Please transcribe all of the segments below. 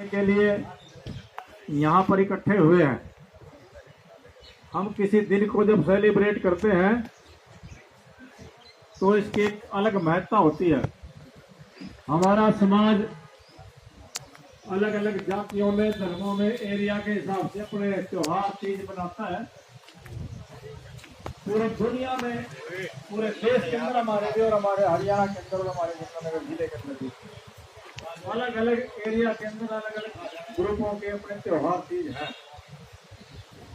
के लिए यहाँ पर इकट्ठे हुए हैं। हम किसी दिन को जब सेलिब्रेट करते हैं तो इसकी एक अलग महत्ता होती है। हमारा समाज अलग अलग जातियों में, धर्मों में, एरिया के हिसाब से अपने त्योहार तीज मनाता है। पूरी दुनिया में, पूरे देश के अंदर हमारे भी और हमारे हरियाणा के अंदर और हमारे यमुनानगर जिले के अंदर भी अलग अलग एरिया के अंदर अलग अलग ग्रुपों के अपने त्योहार तीज हैं।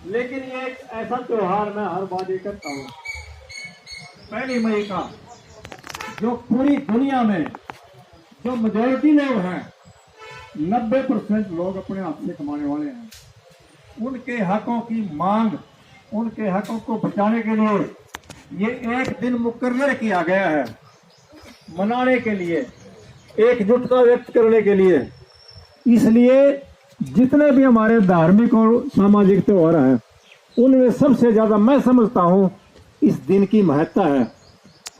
लेकिन ये एक ऐसा त्योहार मैं हर बार ये करता हूँ 1 मई का, जो पूरी दुनिया में जो मेजोरिटी लोग हैं, 90% लोग अपने हाथ से कमाने वाले हैं, उनके हकों की मांग, उनके हकों को बचाने के लिए ये एक दिन मुकर्रर किया गया है, मनाने के लिए, एकजुटता व्यक्त करने के लिए। इसलिए जितने भी हमारे धार्मिक और सामाजिक त्योहार हैं, उनमें सबसे ज्यादा मैं समझता हूं इस दिन की महत्ता है।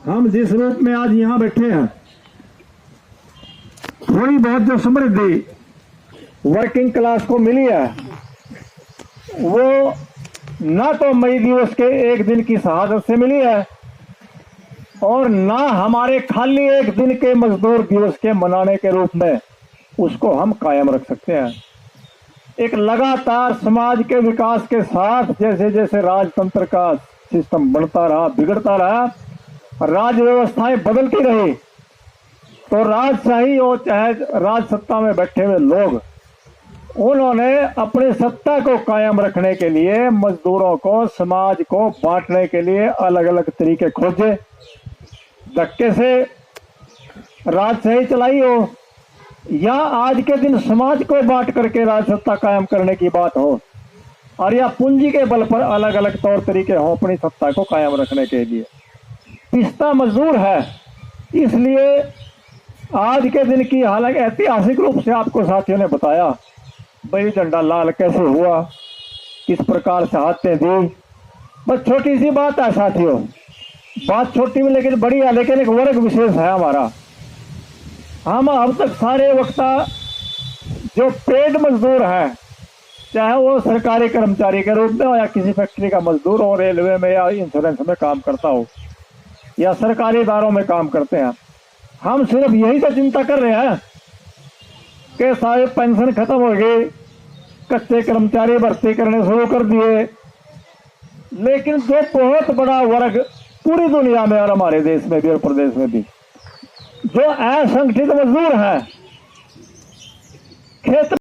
हम जिस रूप में आज यहां बैठे हैं, थोड़ी बहुत जो समृद्धि वर्किंग क्लास को मिली है, वो ना तो मई दिवस के एक दिन की शहादत से मिली है और ना हमारे खाली एक दिन के मजदूर दिवस के मनाने के रूप में उसको हम कायम रख सकते हैं। एक लगातार समाज के विकास के साथ जैसे जैसे राजतंत्र का सिस्टम बढ़ता रहा, बिगड़ता रहा, राज व्यवस्थाएं बदलती रही, तो राजशाही और चाहे राज सत्ता में बैठे हुए लोग, उन्होंने अपनी सत्ता को कायम रखने के लिए मजदूरों को, समाज को बांटने के लिए अलग अलग तरीके खोजे। धक्के से राजशाही चलाई हो या आज के दिन समाज को बांट करके राजसत्ता कायम करने की बात हो, और या पूंजी के बल पर अलग अलग तौर तरीके हो अपनी सत्ता को कायम रखने के लिए। पिछता मजदूर है, इसलिए आज के दिन की हालांकि ऐतिहासिक रूप से आपको साथियों ने बताया भाई झंडा लाल कैसे हुआ, किस प्रकार शहादतें दी। बस छोटी सी बात है साथियों, बात छोटी में लेकिन बड़ी है, लेकिन एक वर्ग विशेष है हमारा। हम अब तक सारे वक्ता जो पेड मजदूर हैं, चाहे वो सरकारी कर्मचारी के रूप में हो या किसी फैक्ट्री का मजदूर हो, रेलवे में या इंश्योरेंस में काम करता हो या सरकारी इदारों में काम करते हैं, हम सिर्फ यही तो चिंता कर रहे हैं कि सारे पेंशन खत्म हो गई, कच्चे कर्मचारी भर्ती करने शुरू कर दिए। लेकिन जो बहुत बड़ा वर्ग पूरी दुनिया में और हमारे देश में भी और प्रदेश में भी जो असंगठित मजदूर हैं, खेत